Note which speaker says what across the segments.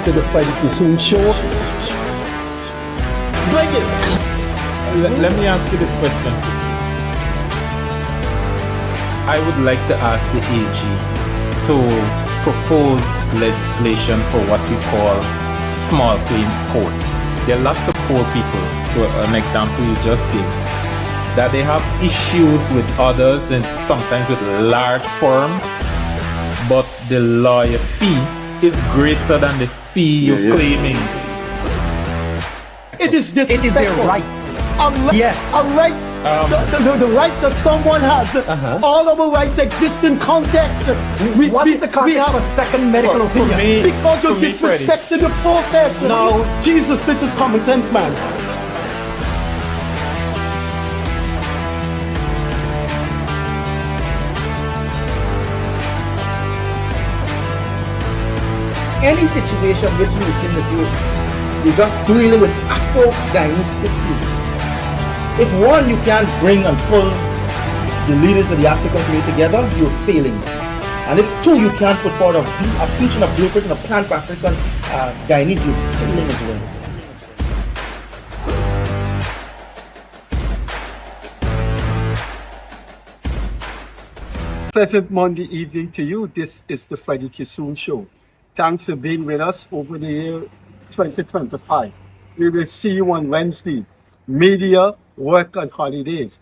Speaker 1: welcome to the Freddie Kissoon Show. Bring it!
Speaker 2: Let me ask you this question. I would like to ask the AG to propose legislation for what we call small claims court. There are lots of poor people, to an example you just gave, that they have issues with others and sometimes with large firms, but the lawyer fee is greater than the fee you're claiming.
Speaker 1: It is their
Speaker 3: right.
Speaker 1: Unlike the right that someone has, all of our rights exist in context.
Speaker 3: What's the context of a second medical opinion?
Speaker 1: Because you're disrespecting the process.
Speaker 3: No.
Speaker 1: Jesus, this is common sense, man.
Speaker 4: Any situation which you seem to do, you're just dealing with Afro-Guyanese issues. If one, you can't bring and pull the leaders of the African community together, you're failing. And if two, you can't put forward a vision, a blueprint, and a plan for African Guyanese, you're failing as well.
Speaker 1: Pleasant Monday evening to you. This is the Freddie Kissoon Show. Thanks for being with us over the year 2025. We will see you on Wednesday. Media, work on holidays.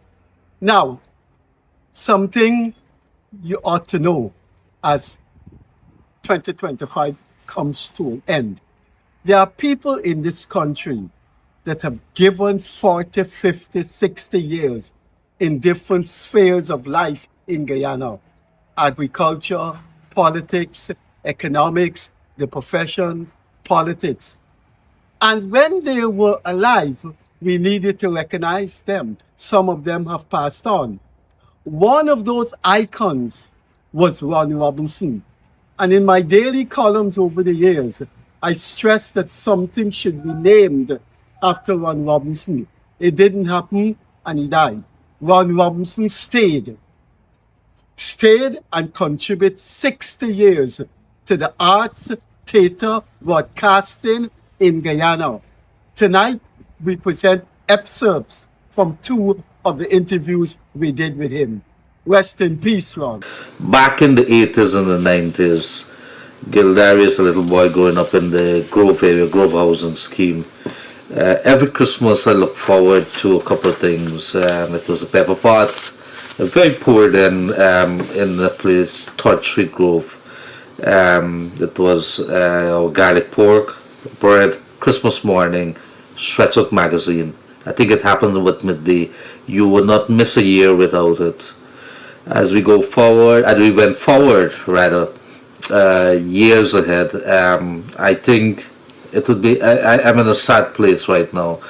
Speaker 1: Now, something you ought to know as 2025 comes to an end. There are people in this country that have given 40, 50, 60 years in different spheres of life in Guyana. Agriculture, politics, economics, the professions, politics. And when they were alive, we needed to recognize them. Some of them have passed on. One of those icons was Ron Robinson. And in my daily columns over the years, I stressed that something should be named after Ron Robinson. It didn't happen and he died. Ron Robinson stayed and contributed 60 years to the arts, theater, broadcasting in Guyana. Tonight, we present excerpts from two of the interviews we did with him. Rest in peace, Ron.
Speaker 5: Back in the 80s and the 90s, Gildarius, a little boy growing up in the Grove area, Grove housing scheme, every Christmas I look forward to a couple of things. It was a pepper pot, very poor then, in the place, 3rd Street Grove. It was garlic pork, bread, Christmas morning, Stretch Out magazine. I think it happened with midday. You would not miss a year without it. As we go forward, and we went forward rather, years ahead, I think it would be, I'm in a sad place right now,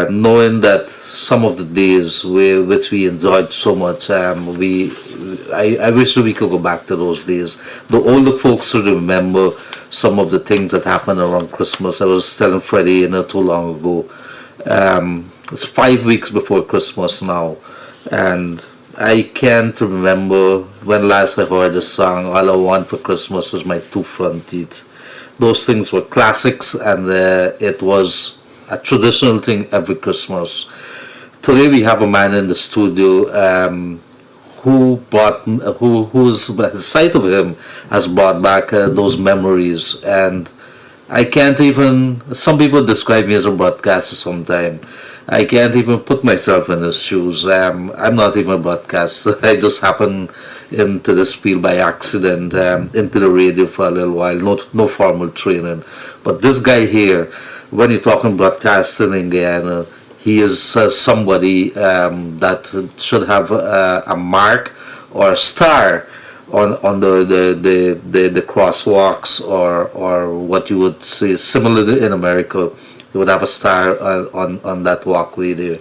Speaker 5: knowing that some of the days which we enjoyed so much, I wish we could go back to those days. The older folks should remember some of the things that happened around Christmas. I was telling Freddie not too long ago, it's 5 weeks before Christmas now, and I can't remember when last I heard the song, All I Want for Christmas is My Two Front Teeth. Those things were classics, and it was a traditional thing every Christmas. Today we have a man in the studio whose the sight of him has brought back those memories, and I can't even, some people describe me as a broadcaster sometimes. I can't even put myself in his shoes. I'm not even a broadcaster. I just happened into this field by accident, into the radio for a little while, no formal training. But this guy here, when you're talking broadcasting in Guyana, he is somebody that should have a mark or a star on the crosswalks, or what you would say similar in America. You would have a star on that walkway there.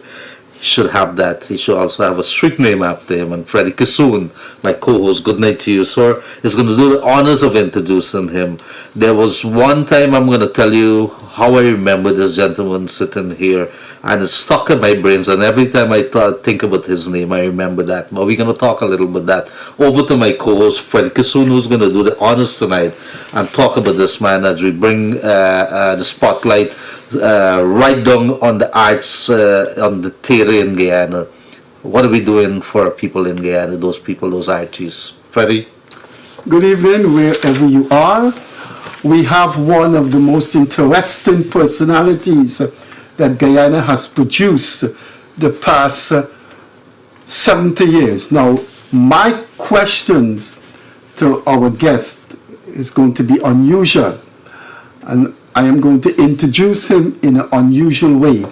Speaker 5: He should have that. He should also have a street name after him. And Freddie Kissoon, my co-host, good night to you, sir, is going to do the honors of introducing him. There was one time, I'm going to tell you how I remember this gentleman sitting here, and it's stuck in my brains. And every time I think about his name, I remember that. But we're going to talk a little bit that. Over to my co-host, Freddie Kissoon, who's going to do the honors tonight and talk about this man as we bring the spotlight right down on the arts, on the theater in Guyana. What are we doing for people in Guyana, those people, those artists? Freddie?
Speaker 1: Good evening, wherever you are. We have one of the most interesting personalities that Guyana has produced the past 70 years. Now, my questions to our guest is going to be unusual, and I am going to introduce him in an unusual way.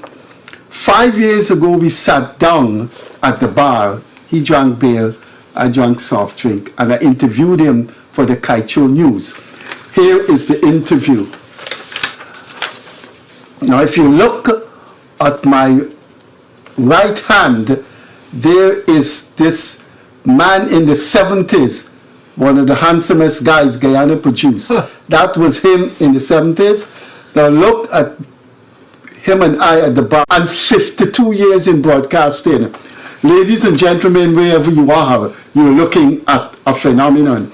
Speaker 1: 5 years ago, we sat down at the bar. He drank beer, I drank soft drink, and I interviewed him for the Kaicho News. Here is the interview. Now, if you look at my right hand, there is this man in the 70s, one of the handsomest guys Guyana produced. That was him in the 70s. Now look at him and I at the bar, and 52 years in broadcasting. Ladies and gentlemen, wherever you are, you're looking at a phenomenon.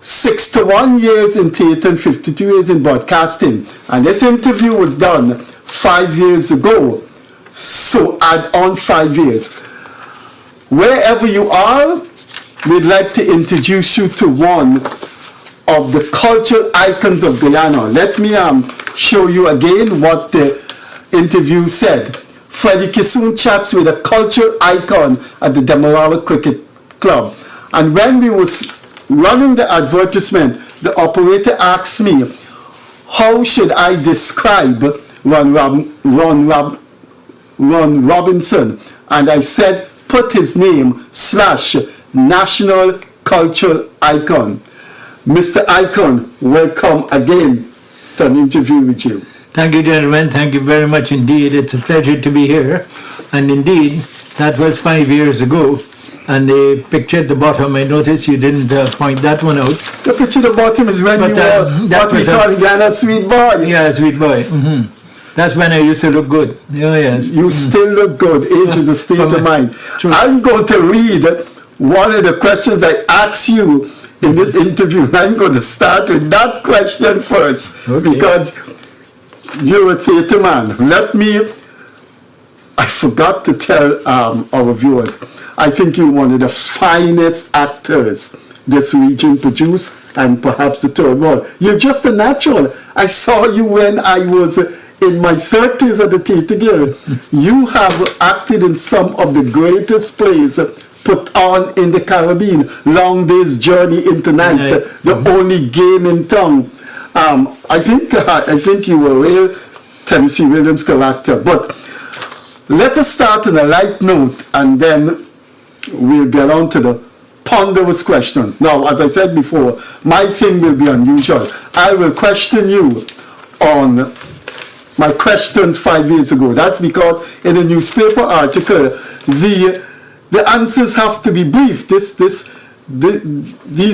Speaker 1: 61 years in theatre and 52 years in broadcasting. And this interview was done 5 years ago. So add on 5 years. Wherever you are, we'd like to introduce you to one of the cultural icons of Guyana. Let me show you again what the interview said. Freddie Kissoon chats with a cultural icon at the Demerara Cricket Club. And when we was running the advertisement, the operator asked me, how should I describe Ron Robinson? And I said, put his name / national cultural icon. Mr. Icon, welcome again to an interview with you.
Speaker 3: Thank you, gentlemen. Thank you very much indeed. It's a pleasure to be here. And indeed, that was 5 years ago. And the picture at the bottom, I noticed you didn't point that one out.
Speaker 1: The picture at the bottom is when you were what we call in Ghana, sweet boy.
Speaker 3: Yeah, sweet boy. That's when I used to look good. Oh, yes.
Speaker 1: You still look good. Age is a state of mind.
Speaker 3: True.
Speaker 1: I'm going to read one of the questions I asked you in this interview. I'm going to start with that question first, because you're a theatre man. I forgot to tell our viewers, I think you're one of the finest actors this region produced, and perhaps the third world. You're just a natural. I saw you when I was in my 30s at the Theatre Guild. You have acted in some of the greatest plays put on in the Caribbean. Long Day's Journey into Night, the only game in town. I think you were a real Tennessee Williams character. But let us start on a light note, and then we'll get on to the ponderous questions. Now, as I said before, my thing will be unusual. I will question you on my questions 5 years ago. That's because in a newspaper article, the answers have to be brief. These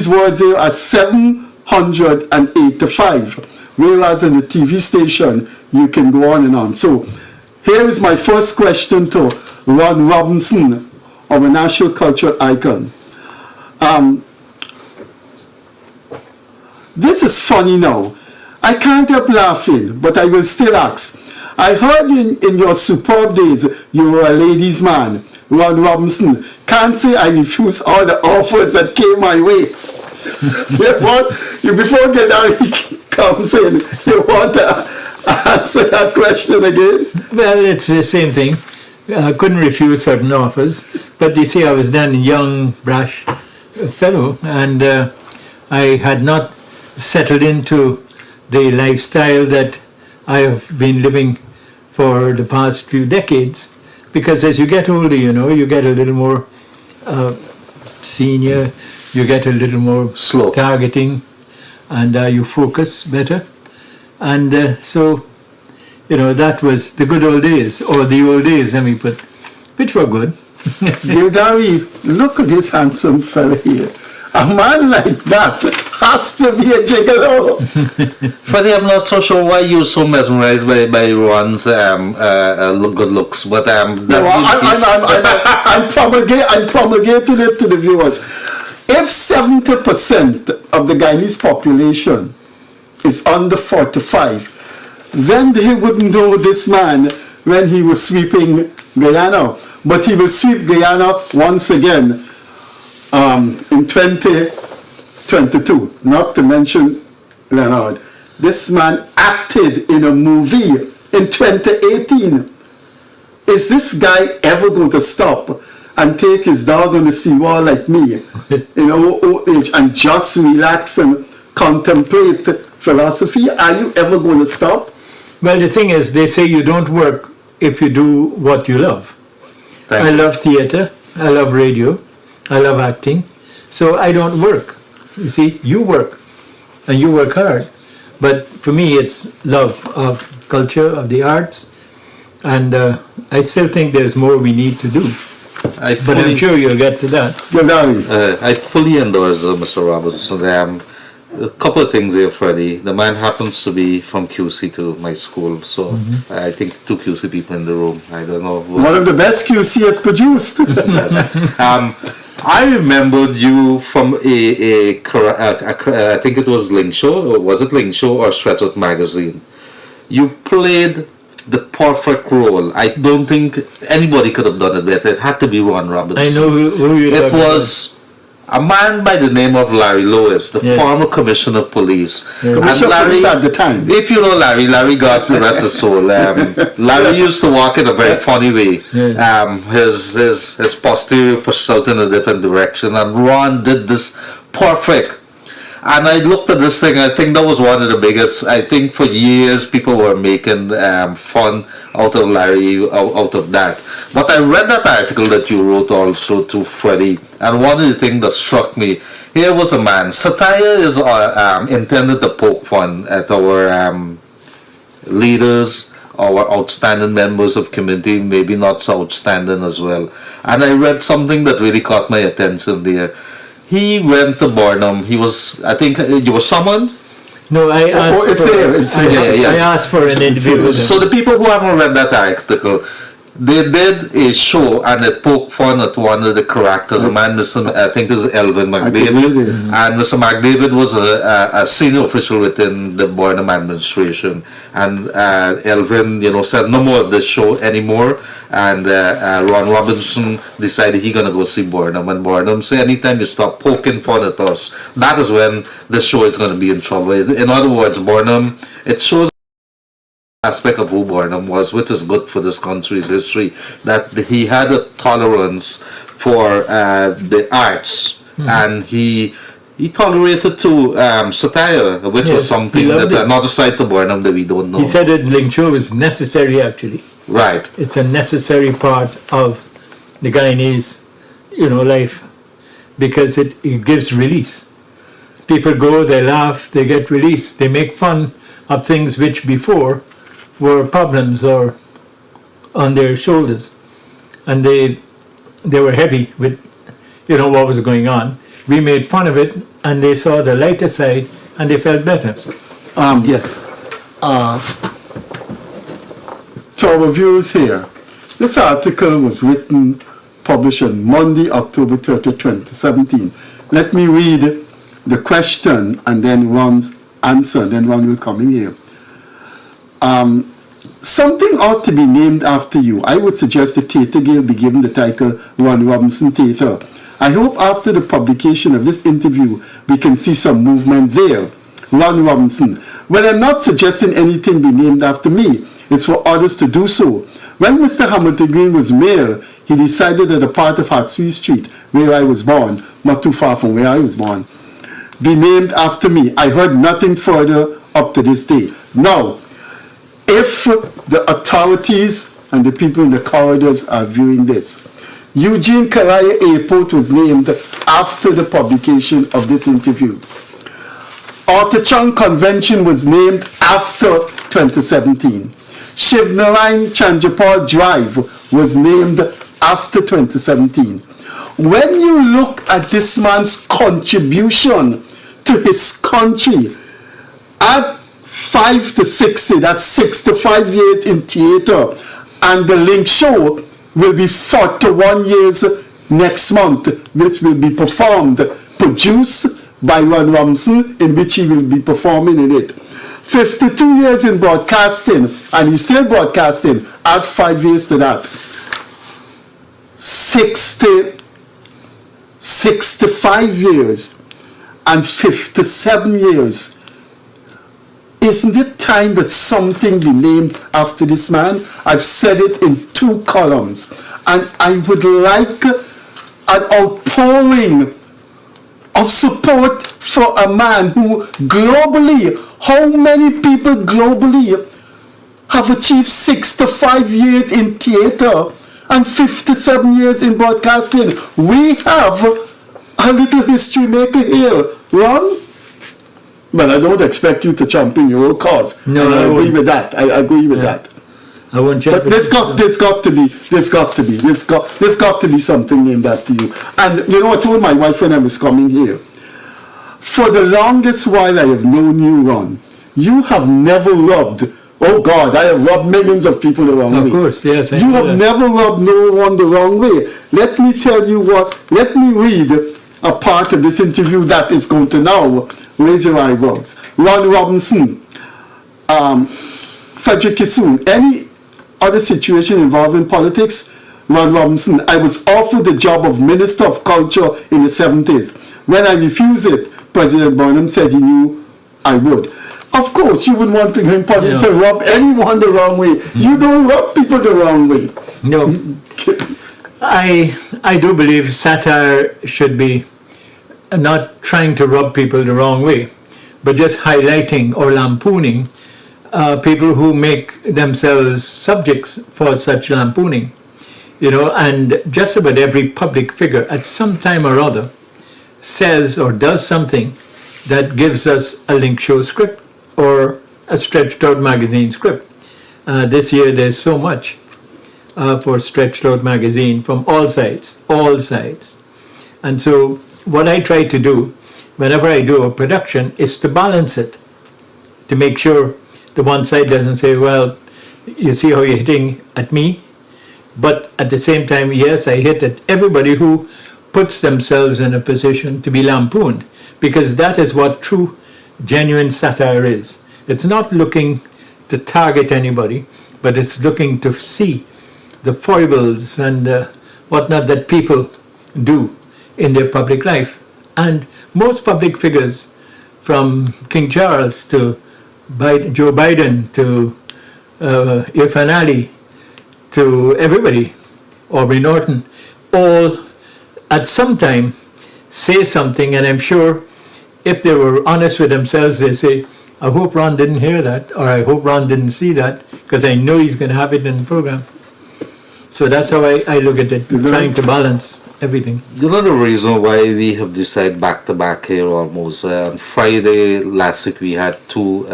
Speaker 1: words here are 785, whereas in the TV station, you can go on and on. So here is my first question to Ron Robinson, our national cultural icon. This is funny now. I can't help laughing, but I will still ask. I heard in your superb days, you were a ladies' man, Ron Robinson. Can't say I refuse all the offers that came my way. Before Gennady comes in, you want to answer that question again?
Speaker 3: Well, it's the same thing. I couldn't refuse certain offers, but you see, I was then a young, brash fellow, and I had not settled into the lifestyle that I have been living for the past few decades. Because as you get older, you get a little more senior, you get a little more
Speaker 5: slow
Speaker 3: targeting, and you focus better. And so, that was the good old days, or the old days, let me put, which were good.
Speaker 1: Gildari, look at this handsome fella here. A man like that, has to be a gigolo.
Speaker 5: Freddie, I'm not so sure why you're so mesmerized by Ron's good looks, but
Speaker 1: No, I'm promulgating it to the viewers. If 70% of the Guyanese population is under 45, then they wouldn't know this man when he was sweeping Guyana. But he will sweep Guyana once again in 2022, not to mention Leonard. This man acted in a movie in 2018. Is this guy ever going to stop and take his dog on the seawall like me in our old age and just relax and contemplate philosophy? Are you ever going to stop?
Speaker 3: Well, the thing is, they say you don't work if you do what you love.
Speaker 5: Thank
Speaker 3: I
Speaker 5: you.
Speaker 3: love theater, I love radio, I love acting, so I don't work. You see, you work, and you work hard. But for me, it's love of culture, of the arts, and I still think there's more we need to do. But I'm sure you'll get to that.
Speaker 5: I fully endorse Mr. Robinson. A couple of things here, Freddie. The man happens to be from QC to my school, so I think 2 QC people in the room. I don't know.
Speaker 1: One of the best QC has produced.
Speaker 5: I remembered you from I think it was Link Show, or was it Link Show or Stretch magazine? You played the perfect role. I don't think anybody could have done it better. It had to be Ron Robinson.
Speaker 3: I know who you're
Speaker 5: It
Speaker 3: talking
Speaker 5: was a man by the name of Larry Lewis, the
Speaker 3: Yeah.
Speaker 5: former commissioner of police.
Speaker 1: Commissioner of Police at the time.
Speaker 5: If you know Larry got the rest of his soul. Larry used to walk in a very funny way. His posterior pushed out in a different direction, and Ron did this perfect. And I looked at this thing, I think that was one of the biggest. I think for years people were making fun out of Larry, out of that. But I read that article that you wrote also to Freddie, and one of the things that struck me, here was a man. Satire is intended to poke fun at our leaders, our outstanding members of community, maybe not so outstanding as well. And I read something that really caught my attention there. He went to Barnum. He was, I think, you were summoned.
Speaker 3: No, I asked
Speaker 1: it's
Speaker 3: for,
Speaker 1: here, it's here.
Speaker 3: I asked for an interview with him.
Speaker 5: So the people who haven't read that article, they did a show and it poked fun at one of the characters, a man, I think it was Elvin McDavid, and Mr. McDavid was a senior official within the Barnum administration, and Elvin, said no more of this show anymore, and Ron Robinson decided he's gonna go see Barnum, and Barnum said, anytime you stop poking fun at us, that is when the show is gonna be in trouble. In other words, Barnum, it shows aspect of who Barnum was, which is good for this country's history, that he had a tolerance for the arts, and he tolerated to satire, which was something that not aside to Barnum that we don't know.
Speaker 3: He said that Ling Cho is necessary actually.
Speaker 5: Right.
Speaker 3: It's a necessary part of the Guyanese, life, because it gives release. People go, they laugh, they get release. They make fun of things which before were problems or on their shoulders, and they were heavy with what was going on. We made fun of it, and they saw the lighter side, and they felt better.
Speaker 1: To our viewers here, this article was written, published on Monday, October 30, 2017. Let me read the question and then Ron's answer, then Ron will come in here. Something ought to be named after you. I would suggest that Theatre Gale be given the title Ron Robinson Theatre. I hope after the publication of this interview, we can see some movement there. Ron Robinson. Well, I'm not suggesting anything be named after me. It's for others to do so. When Mr. Hamilton Green was mayor, he decided that a part of Hatsui Street, where I was born, not too far from where I was born, be named after me. I heard nothing further up to this day. Now, if the authorities and the people in the corridors are viewing this, Eugene Karaya Airport was named after the publication of this interview. Ortachang Convention was named after 2017. Shivnarayan Chanjapal Drive was named after 2017. When you look at this man's contribution to to his country at 5 to 60, that's 65 years in theatre, and the Link Show will be 41 years next month. This will be performed, produced by Ron Robinson, in which he will be performing in it. 52 years in broadcasting, and he's still broadcasting, add 5 years to that. 65 years and 57 years. Isn't it time that something be named after this man? I've said it in 2 columns, and I would like an outpouring of support for a man who globally, how many people globally have achieved 65 years in theatre and 57 years in broadcasting? We have a little history maker here, Ron. But I don't expect you to champion your own cause.
Speaker 3: No,
Speaker 1: and I
Speaker 3: I
Speaker 1: agree
Speaker 3: won't.
Speaker 1: with that. I agree with that.
Speaker 3: I won't
Speaker 1: But there's got to be something named after you. And you know, I told my wife when I was coming here, for the longest while I have known you, Ron, you have never rubbed. Oh God, I have rubbed millions of people the wrong way.
Speaker 3: Of course, yes. I
Speaker 1: You
Speaker 3: know
Speaker 1: have
Speaker 3: that.
Speaker 1: never rubbed no one the wrong way. Let me tell you what. Let me read a part of this interview that is going to now raise your eyebrows. Ron Robinson, Frederick Kissoon, any other situation involving politics? Ron Robinson, I was offered the job of Minister of Culture in the 70s. When I refused it, President Burnham said he knew I would. Of course, you wouldn't want to go in politics and rub anyone the wrong way. You don't rub people the wrong way.
Speaker 3: No. I do believe satire should be not trying to rub people the wrong way, but just highlighting or lampooning people who make themselves subjects for such lampooning. You know, and just about every public figure at some time or other says or does something that gives us a Link Show script or a Stretched Out magazine script. This year there's so much for Stretched Out magazine from all sides. And so what I try to do whenever I do a production is to balance it, to make sure the one side doesn't say, well, you see how you're hitting at me? But at the same time, yes, I hit at everybody who puts themselves in a position to be lampooned, because that is what true, genuine satire is. It's not looking to target anybody, but it's looking to see the foibles and whatnot that people do in their public life. And most public figures, from King Charles to Joe Biden to Irfan Ali to everybody, Aubrey Norton, all at some time say something, and I'm sure if they were honest with themselves, they say, I hope Ron didn't hear that, or I hope Ron didn't see that, because I know he's going to have it in the program. So that's how I look at it, trying to balance everything.
Speaker 5: You know the reason why we have decided back to back here almost. On Friday last week we had 2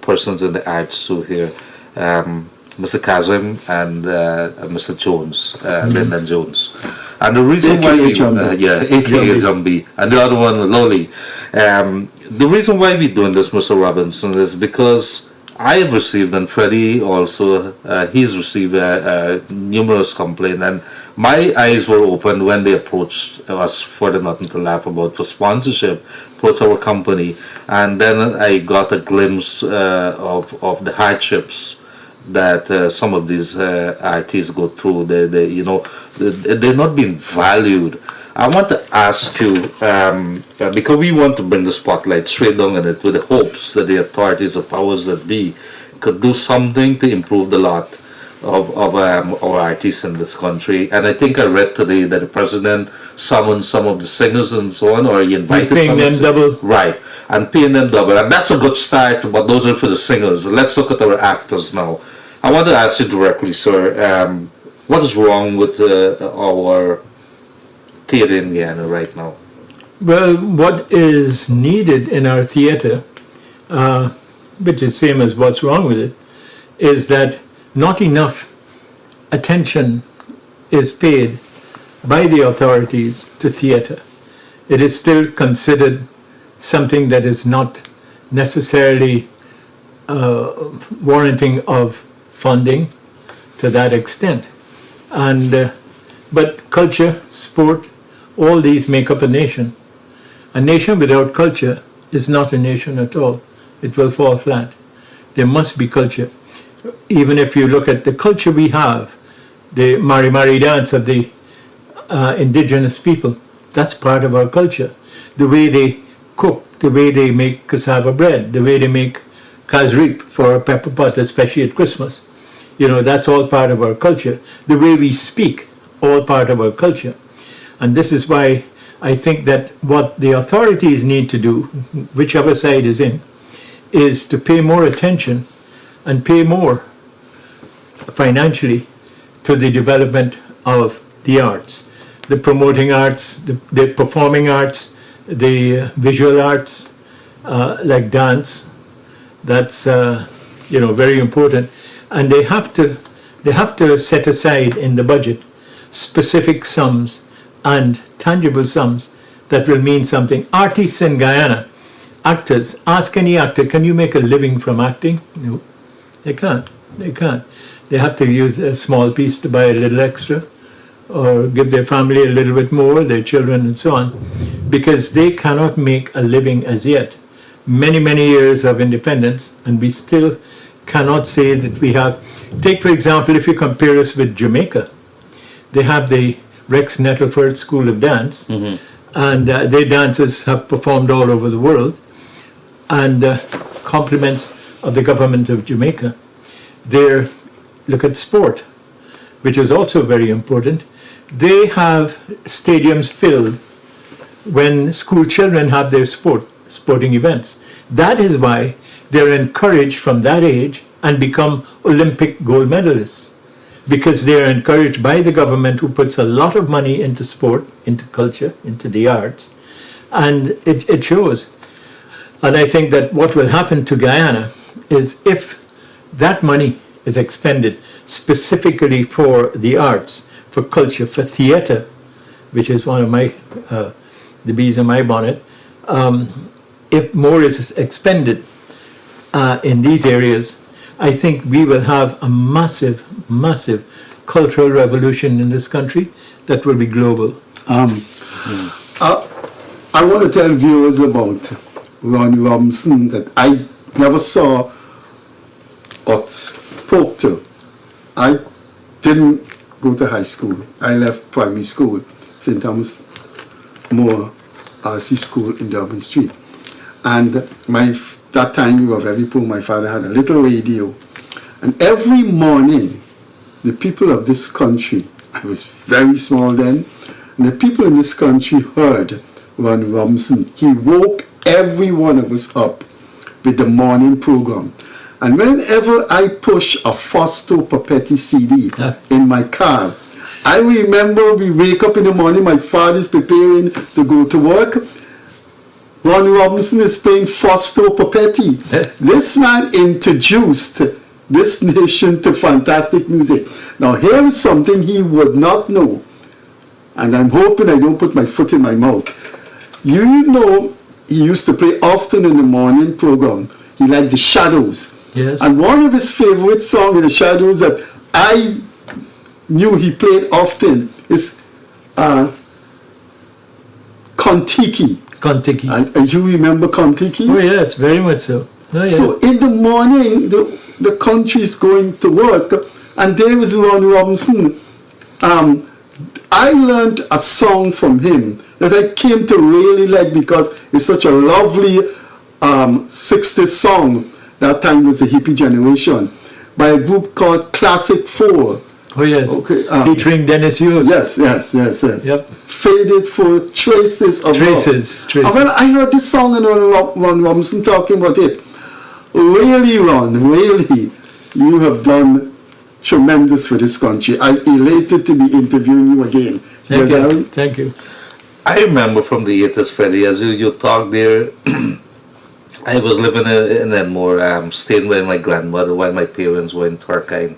Speaker 5: persons in the arts too here, Mr. Kazim and Mr. Jones, Leonard Jones. And the reason why we, aka Zombie, and the other one Lolly. The reason why we're doing this, Mr. Robinson, is because I have received, and Freddie also, he's received numerous complaints, and my eyes were opened when they approached us for the Nothing to Laugh About for sponsorship, approached our company, and then I got a glimpse of the hardships that some of these artists go through. They're not being valued. I want to ask you, because we want to bring the spotlight straight down on it with the hopes that the authorities, the powers that be, could do something to improve the lot of our artists in this country. And I think I read today that the president summoned some of the singers and so on, or he invited
Speaker 3: He's paying them double.
Speaker 5: Right, and paying them double. And that's a good start, but those are for the singers. Let's look at our actors now. I want to ask you directly, sir, what is wrong with our theatre in Guyana right now?
Speaker 3: Well, what is needed in our theatre, which is same as what's wrong with it, is that not enough attention is paid by the authorities to theatre. It is still considered something that is not necessarily warranting of funding to that extent. And but culture, sport, all these make up a nation. A nation without culture is not a nation at all. It will fall flat. There must be culture. Even if you look at the culture we have, the Mari Mari dance of the indigenous people, that's part of our culture. The way they cook, the way they make cassava bread, the way they make kazreep for a pepper pot, especially at Christmas. You know, that's all part of our culture. The way we speak, all part of our culture. And this is why I think that what the authorities need to do, whichever side is in, is to pay more attention and pay more financially to the development of the arts, the promoting arts, the performing arts, the visual arts, like dance. That's very important, and they have to set aside in the budget specific sums and tangible sums that will mean something. Artists in Guyana, actors, ask any actor, can you make a living from acting? No, they can't. They have to use a small piece to buy a little extra, or give their family a little bit more, their children and so on, because they cannot make a living as yet. Many, many years of independence, and we still cannot say that we have. Take, for example, if you compare us with Jamaica, they have the Rex Nettleford School of Dance, and their dancers have performed all over the world, and compliments of the government of Jamaica. Look at sport, which is also very important. They have stadiums filled when school children have their sporting events. That is why they're encouraged from that age and become Olympic gold medalists, because they're encouraged by the government, who puts a lot of money into sport, into culture, into the arts, and it shows. And I think that what will happen to Guyana is, if that money is expended specifically for the arts, for culture, for theatre, which is one of my the bees in my bonnet, if more is expended in these areas, I think we will have a massive, massive cultural revolution in this country that will be global.
Speaker 1: I want to tell viewers about Ronnie Robinson that I never saw or spoke to. I didn't go to high school. I left primary school, St. Thomas More RC School in Dublin Street. And that time we were very poor. My father had a little radio. And every morning, the people of this country, I was very small then, and the people in this country heard Ronnie Robinson. He woke every one of us up with the morning program. And whenever I push a Fausto Papetti CD in my car, I remember we wake up in the morning, my father's preparing to go to work. Ronnie Robinson is playing Fausto Papetti. This man introduced this nation to fantastic music. Now here is something he would not know, and I'm hoping I don't put my foot in my mouth. You know, he used to play often in the morning program. He liked the Shadows.
Speaker 3: Yes.
Speaker 1: And one of his favorite songs in the Shadows that I knew he played often is Kontiki.
Speaker 3: Kontiki.
Speaker 1: You remember Kontiki?
Speaker 3: Oh yes, very much so. Oh, yeah.
Speaker 1: So in the morning, the country is going to work, and there was Ronnie Robinson. I learned a song from him that I came to really like, because it's such a lovely 60s song. That time was the hippie generation, by a group called Classic 4.
Speaker 3: Oh yes,
Speaker 1: okay,
Speaker 3: featuring Dennis Hughes.
Speaker 1: Yes.
Speaker 3: Yep.
Speaker 1: Faded for Traces of Love.
Speaker 3: Traces.
Speaker 1: And when I heard this song and Ron Robinson talking about it, really, Ron, really, you have done tremendous for this country. I'm elated to be interviewing you again.
Speaker 3: Thank you.
Speaker 5: I remember from the 80s, Freddie, as you talked there, I was living in Enmore, staying with my grandmother while my parents were in Turkine.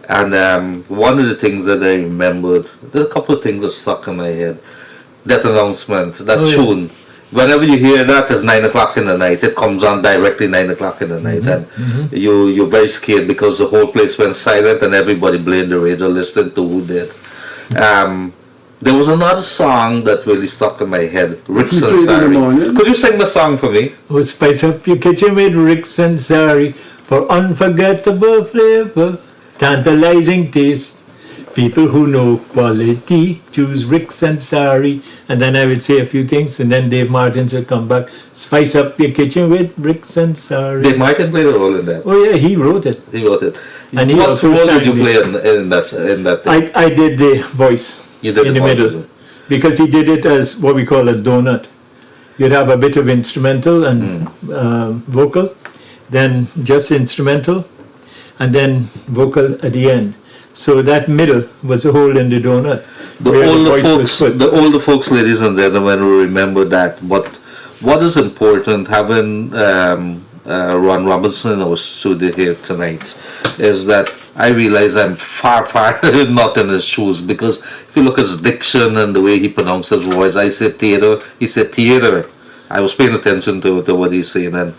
Speaker 5: And one of the things that I remembered, there are a couple of things that stuck in my head. That announcement, that tune, whenever you hear that, it's 9 o'clock in the night. It comes on directly 9 o'clock in the night, and you're very scared because the whole place went silent and everybody blamed the radio listening to who did. There was another song that really stuck in my head, Ricks
Speaker 1: You
Speaker 5: and
Speaker 1: played in the
Speaker 5: Sari.
Speaker 1: morning?
Speaker 5: Could you sing the song for me?
Speaker 3: Oh, spice up your kitchen with Ricks and Sari for unforgettable flavor, tantalizing taste. People who know quality choose Ricks and Sari. And then I would say a few things, and then Dave Martins would come back. Spice up your kitchen with Ricks and Sari.
Speaker 5: Dave Martin played a role in that.
Speaker 3: Oh yeah, he wrote it.
Speaker 5: He wrote it.
Speaker 3: And he
Speaker 5: What
Speaker 3: also
Speaker 5: role did
Speaker 3: sang
Speaker 5: you play in that thing?
Speaker 3: I did the voice
Speaker 5: You did
Speaker 3: in
Speaker 5: the
Speaker 3: the
Speaker 5: voice,
Speaker 3: middle, because he did it as what we call a donut. You'd have a bit of instrumental and vocal, then just instrumental, and then vocal at the end. So that middle was a hole in the donut.
Speaker 5: The
Speaker 3: where
Speaker 5: older
Speaker 3: voice was
Speaker 5: folks,
Speaker 3: put.
Speaker 5: the older folks, ladies and gentlemen, will remember that. But what is important, having Ron Robinson in our studio here tonight, is that I realize I'm far not in his shoes, because if you look at his diction and the way he pronounces his words, I said theater, he said theater. I was paying attention to what he's saying, and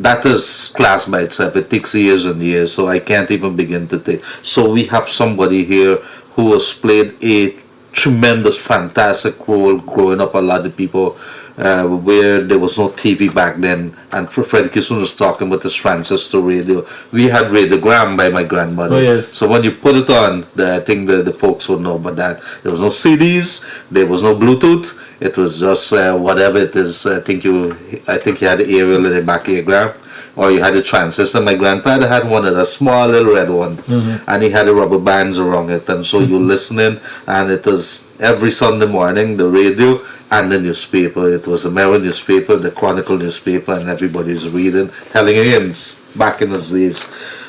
Speaker 5: that is class by itself. It takes years and years, so I can't even begin to take. So we have somebody here who has played a tremendous, fantastic role growing up. A lot of people where there was no TV back then, and Freddie Kissoon was talking about this transistor radio. We had radiogram by my grandmother.
Speaker 3: Oh, yes.
Speaker 5: So when you put it on, I think the folks would know about that. There was no CDs, there was no Bluetooth. It was just whatever it is. I think you had the aerial in the back of your gram, or you had a transistor. My grandfather had one of the small little red one, and he had the rubber bands around it. And so you're listening, and it was every Sunday morning the radio and the newspaper. It was a Mirror newspaper, the Chronicle newspaper, and everybody's reading, telling hymns back in those days.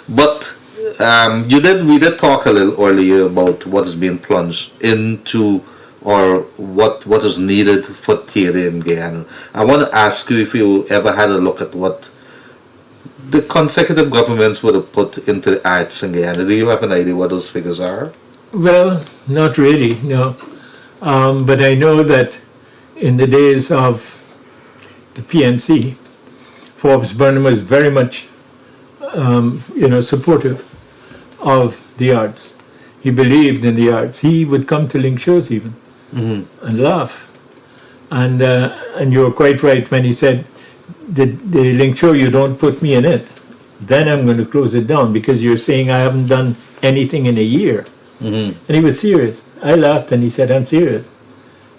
Speaker 5: But we did talk a little earlier about what is being plunged into, or what is needed for theatre in Guyana. I want to ask you if you ever had a look at what the consecutive governments would have put into the arts in Guyana. Do you have an idea what those figures are?
Speaker 3: Well, not really, no. But I know that in the days of the PNC, Forbes Burnham was very much, supportive of the arts. He believed in the arts. He would come to Link shows even and laugh. And you were quite right when he said, the Link show, you don't put me in it, then I'm going to close it down, because you're saying I haven't done anything in a year. And he was serious. I laughed, and he said, I'm serious.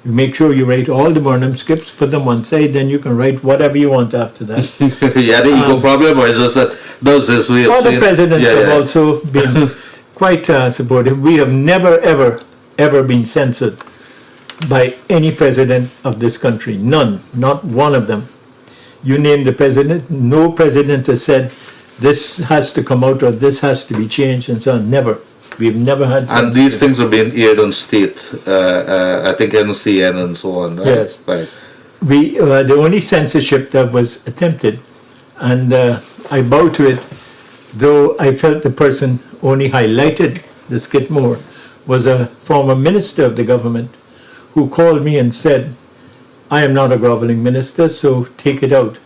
Speaker 3: You make sure you write all the Burnham scripts, put them one side, then you can write whatever you want after that.
Speaker 5: Yeah, the ego problem, or is just that those this way of
Speaker 3: Other
Speaker 5: saying?
Speaker 3: presidents have also been quite supportive. We have never, ever been censored by any president of this country. None, not one of them. You name the president, no president has said this has to come out or this has to be changed and so on. Never. We've never had censorship.
Speaker 5: And these things are being aired on state, I think NCN and so on, right?
Speaker 3: Yes.
Speaker 5: Right.
Speaker 3: The only censorship that was attempted, and I bow to it, though I felt the person only highlighted the skit more, was a former minister of the government who called me and said, I am not a groveling minister, so take it out.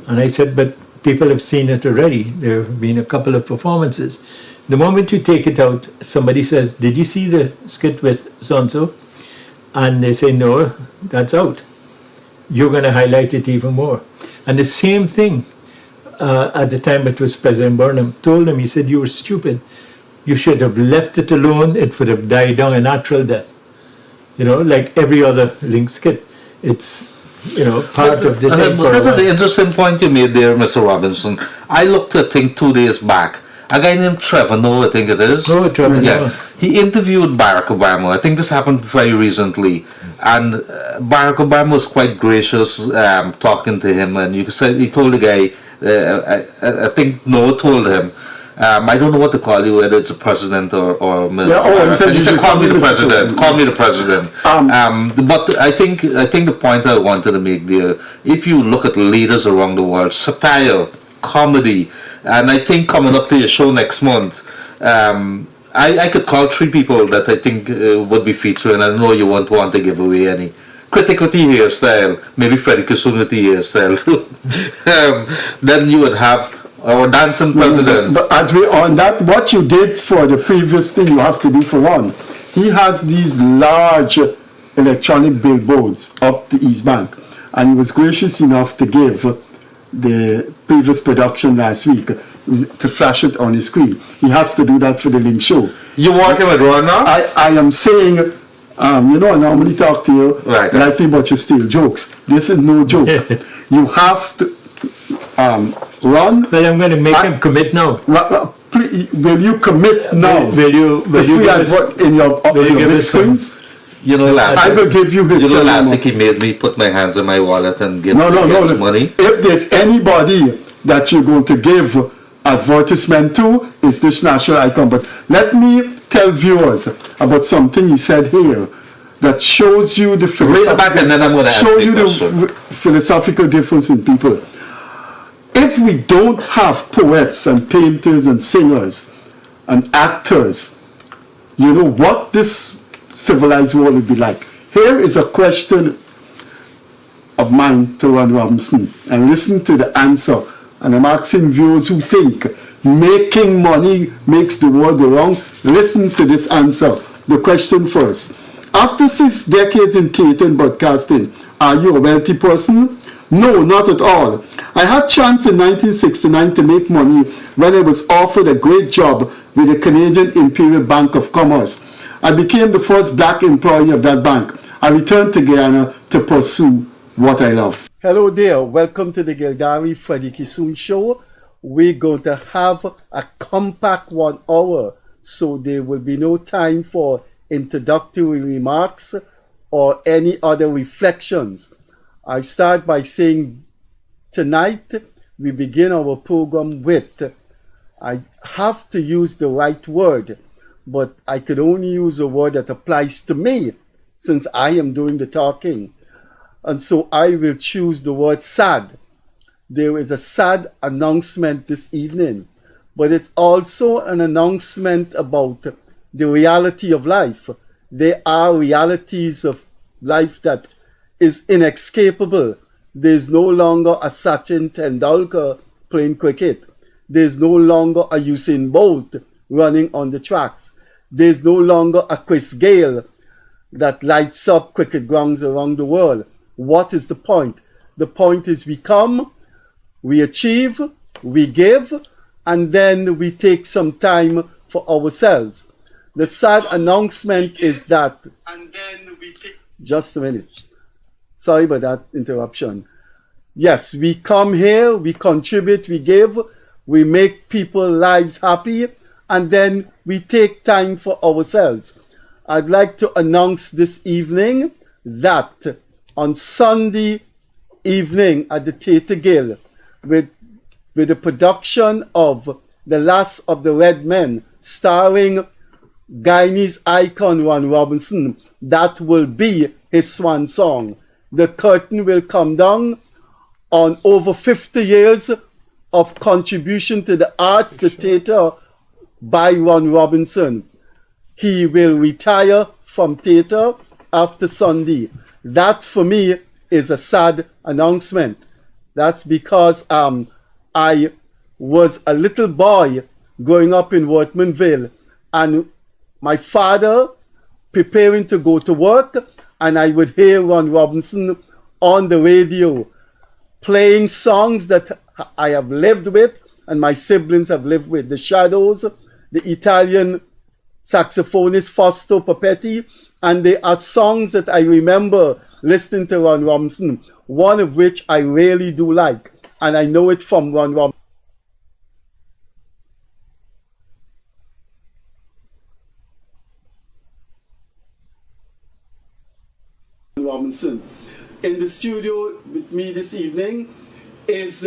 Speaker 3: And I said, but people have seen it already. There have been a couple of performances. The moment you take it out, somebody says, did you see the skit with so-and-so? And they say, no, that's out. You're going to highlight it even more. And the same thing, at the time it was President Burnham, told him, he said, you were stupid. You should have left it alone. It would have died down a natural death. Like every other Link skit. It's, part of this.
Speaker 5: But this is the interesting point you made there, Mr. Robinson. I looked at, I think, 2 days back. A guy named Trevor Noah, I think it is.
Speaker 3: Oh, Trevor Noah.
Speaker 5: He interviewed Barack Obama. I think this happened very recently. And Barack Obama was quite gracious talking to him. And you could say, he told the guy, I think Noah told him, I don't know what to call you, whether it's a president or
Speaker 1: he
Speaker 5: he said, call me the
Speaker 1: Mr.
Speaker 5: president. Call me the president. But I think the point I wanted to make there, if you look at leaders around the world, satire, comedy, and I think coming up to your show next month, I could call 3 people that I think would be featuring. I know you won't want to give away any critic with the hairstyle, maybe Freddie Kissoon with the hairstyle too, then you would have our dancing president.
Speaker 1: But as we on that, what you did for the previous thing, you have to do for one. He has these large electronic billboards up the East Bank, and he was gracious enough to give the previous production last week to flash it on his screen. He has to do that for the link show.
Speaker 5: You working with Ron now?
Speaker 1: I am saying, I normally talk to you
Speaker 5: Right.
Speaker 1: lightly, but you steal jokes. This is no joke. You have to run.
Speaker 3: But I'm going to make him commit now.
Speaker 1: Please, will you commit now?
Speaker 3: Will you
Speaker 1: The free
Speaker 3: give us-
Speaker 1: advert in your
Speaker 3: will you give
Speaker 1: big
Speaker 3: us some-
Speaker 1: screens?
Speaker 5: You know, last
Speaker 1: I will give you his
Speaker 5: last
Speaker 1: number.
Speaker 5: week he made me put my hands in my wallet and give
Speaker 1: No.
Speaker 5: some money.
Speaker 1: If there's anybody that you're going to give advertisement to, it's this national icon. But let me tell viewers about something he said here that shows you the
Speaker 5: Read it back and then I'm going to ask
Speaker 1: show
Speaker 5: you
Speaker 1: you
Speaker 5: a question.
Speaker 1: the philosophical difference in people. If we don't have poets and painters and singers and actors, you know what this civilized world would be like. Here is a question of mine to Ron Robinson, and listen to the answer. And I'm asking viewers who think making money makes the world go wrong. Listen to this answer. The question first. After 6 decades in theatre and broadcasting, are you a wealthy person? No, not at all. I had chance in 1969 to make money when I was offered a great job with the Canadian Imperial Bank of Commerce. I became the first black employee of that bank. I returned to Guyana to pursue what I love. Hello there. Welcome to the Gilgari Freddie Kissoon Show. We're going to have a compact 1 hour, so there will be no time for introductory remarks or any other reflections. I start by saying tonight we begin our program with, I have to use the right word, but I could only use a word that applies to me since I am doing the talking. And so I will choose the word sad. There is a sad announcement this evening, but it's also an announcement about the reality of life. There are realities of life that is inescapable. There's no longer a Sachin Tendulkar playing cricket. There's no longer a Usain Bolt running on the tracks. There's no longer a Chris Gayle that lights up cricket grounds around the world. What is the point? The point is we come, we achieve, we give, and then we take some time for ourselves. The sad announcement is that, and then we take, just a minute. Sorry about that interruption. Yes, we come here, we contribute, we give, we make people's lives happy, and then we take time for ourselves. I'd like to announce this evening that on Sunday evening at the Theatre Guild, with the production of The Last of the Red Men, starring Guyanese icon Ron Robinson, that will be his swan song. The curtain will come down on over 50 years of contribution to the arts, the theatre, by Ron Robinson. He will retire from theatre after Sunday. That for me is a sad announcement. That's because I was a little boy growing up in Wortmanville, and my father preparing to go to work, and I would hear Ron Robinson on the radio playing songs that I have lived with and my siblings have lived with. The Shadows, the Italian saxophonist Fausto Papetti, and there are songs that I remember listening to Ron Robinson, one of which I really do like, and I know it from Ron Robinson. In the studio with me this evening is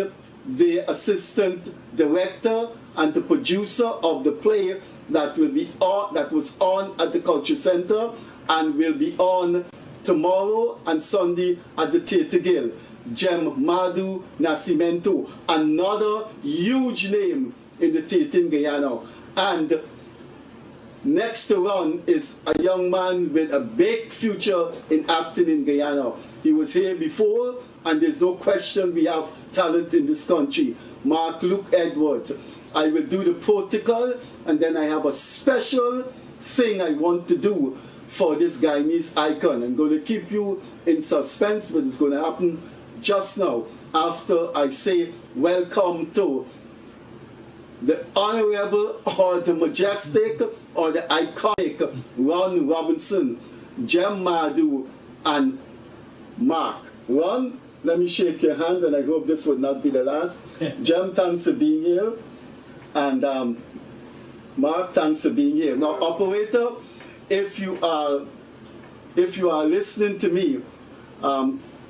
Speaker 1: the assistant director and the producer of the play that will be on, that was on at the Culture Center and will be on tomorrow and Sunday at the Theatre Guild. Jem Madhu Nascimento, another huge name in the theatre in Guyana. And Next to Ron is a young man with a big future in acting in Guyana. He was here before, and there's no question we have talent in this country. Mark Luke Edwards. I will do the protocol, and then I have a special thing I want to do for this Guyanese icon. I'm going to keep you in suspense, but it's going to happen just now after I say welcome to the honorable or the majestic or the iconic Ron Robinson, Jem Madu, and Mark. Ron, let me shake your hand, and I hope this would not be the last. Jem, thanks for being here. And Mark, thanks for being here. Now, operator, if you are listening to me,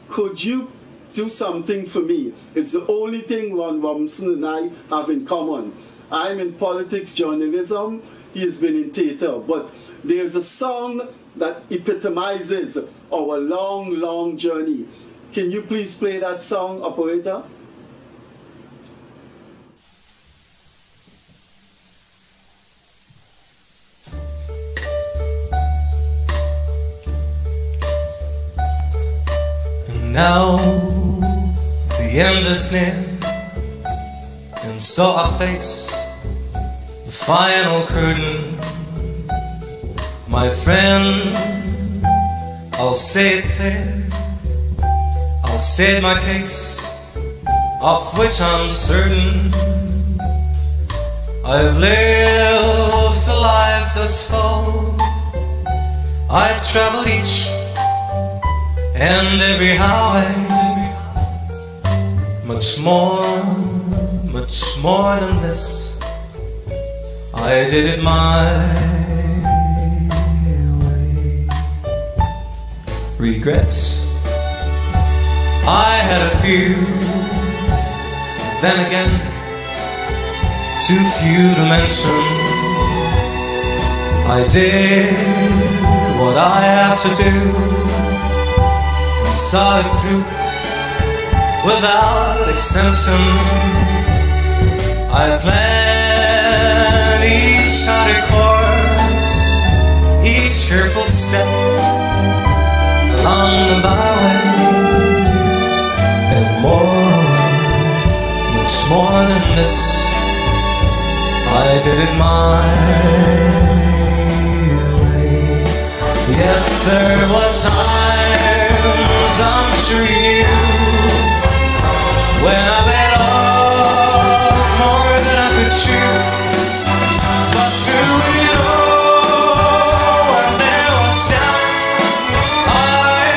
Speaker 1: could you do something for me? It's the only thing Ron Robinson and I have in common. I'm in politics, journalism. He has been in theater. But there's a song that epitomizes our long, long journey. Can you please play that song, operator?
Speaker 6: Now the end is near, and so I face the final curtain. My friend, I'll say it clear, I'll state my case, of which I'm certain. I've lived a life that's full, I've traveled each and every highway, much more than this. I did it my way. Regrets, I had a few, then again, too few to mention. I did what I had to do, saw it through without exemption. I planned each shorty course, each careful step along the byway, and much more than this, I did it my way. Yes, there was times, I'm sure you knew, when I bit off more than I could chew. But through it all, when there was doubt, I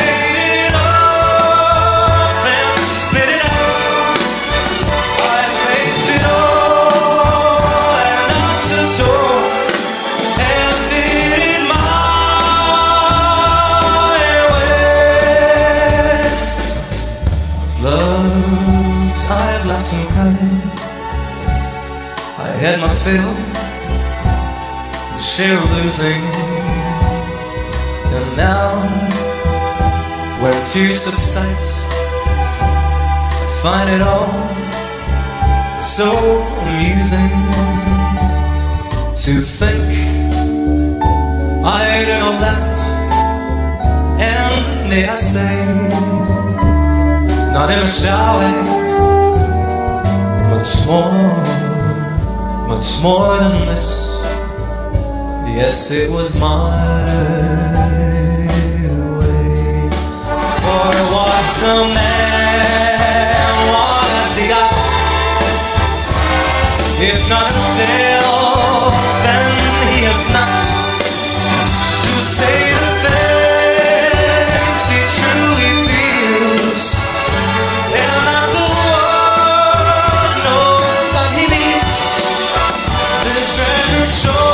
Speaker 6: ate it up and spit it out. I faced it all and answered so, and did it my loves I've left him crying. I had my fill, share of losing, and now, where tears subside, I find it all so amusing to think I did all that, and may I say, not in a shower, much more than this. Yes, it was my way. For what's a man, what has he got? If not himself, then he has not to say the things he truly feels. And not the world knows that he needs. The treasure chose,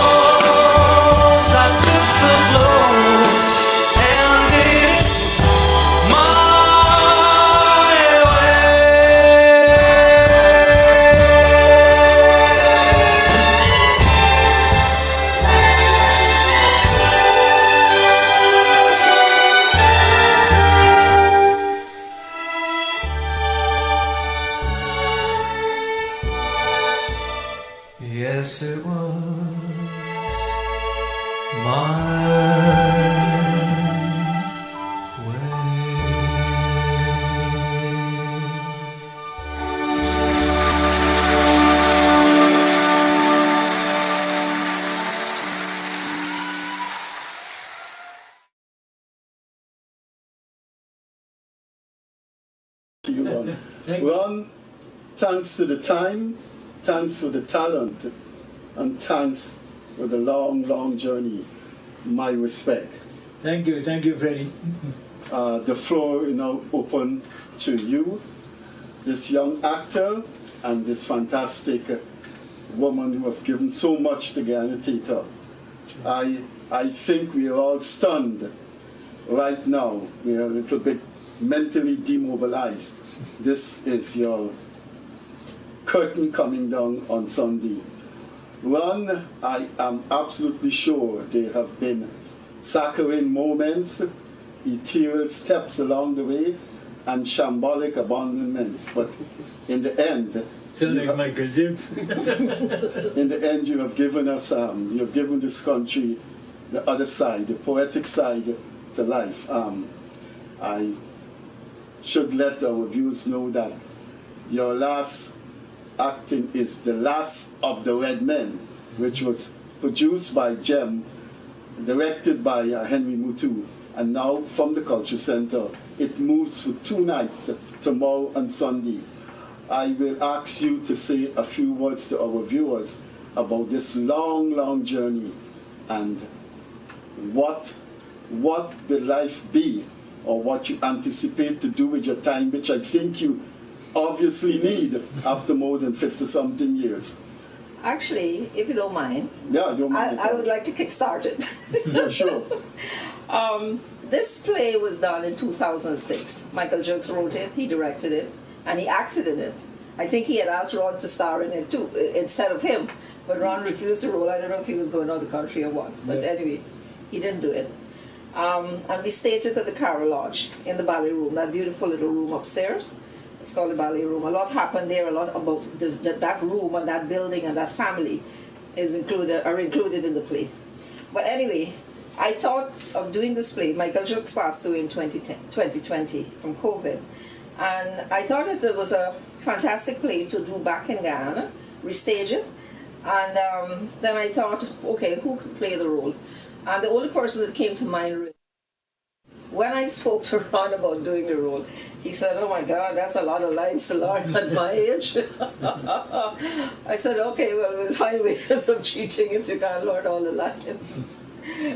Speaker 6: I took the blows and did it my way.
Speaker 1: Ron, thanks to the time, thanks for the talent, and thanks for the long, long journey. My respect.
Speaker 3: Thank you, Freddie.
Speaker 1: The floor is now open to you, this young actor, and this fantastic woman who have given so much to Guyana Theatre. I think we are all stunned right now. We are a little bit mentally demobilized. This is your curtain coming down on Sunday. Ron, I am absolutely sure there have been saccharine moments, ethereal steps along the way, and shambolic abandonments. But in the end,
Speaker 3: Sound like Michael James.
Speaker 1: in the end, you have given us, you have given this country the other side, the poetic side to life. I should let our viewers know that your last acting is The Last of the Red Men, which was produced by Jem, directed by Henry Mutu, and now from the Culture Center. It moves for 2 nights, tomorrow and Sunday. I will ask you to say a few words to our viewers about this long, long journey, and what will life be, or what you anticipate to do with your time, which I think you obviously need after more than 50-something years.
Speaker 7: Actually, if you don't mind,
Speaker 1: Yeah, I don't mind.
Speaker 7: I would like to kickstart it.
Speaker 1: Yeah, sure.
Speaker 7: This play was done in 2006. Michael Jukes wrote it, he directed it, and he acted in it. I think he had asked Ron to star in it too, instead of him, but Ron refused the role. I don't know if he was going out of the country or what, but anyway, he didn't do it. And we staged it at the Carol Lodge in the ballet room, that beautiful little room upstairs. It's called the ballet room. A lot happened there, a lot about that room and that building and that family are included in the play. But anyway, I thought of doing this play. Michael Jukes passed away in 2020 from COVID. And I thought it was a fantastic play to do back in Guyana, restage it. And then I thought, okay, who could play the role? And the only person that came to mind, when I spoke to Ron about doing the role, he said, oh my God, that's a lot of lines to learn at my age. I said, okay, well, we'll find ways of cheating if you can't learn all the lines.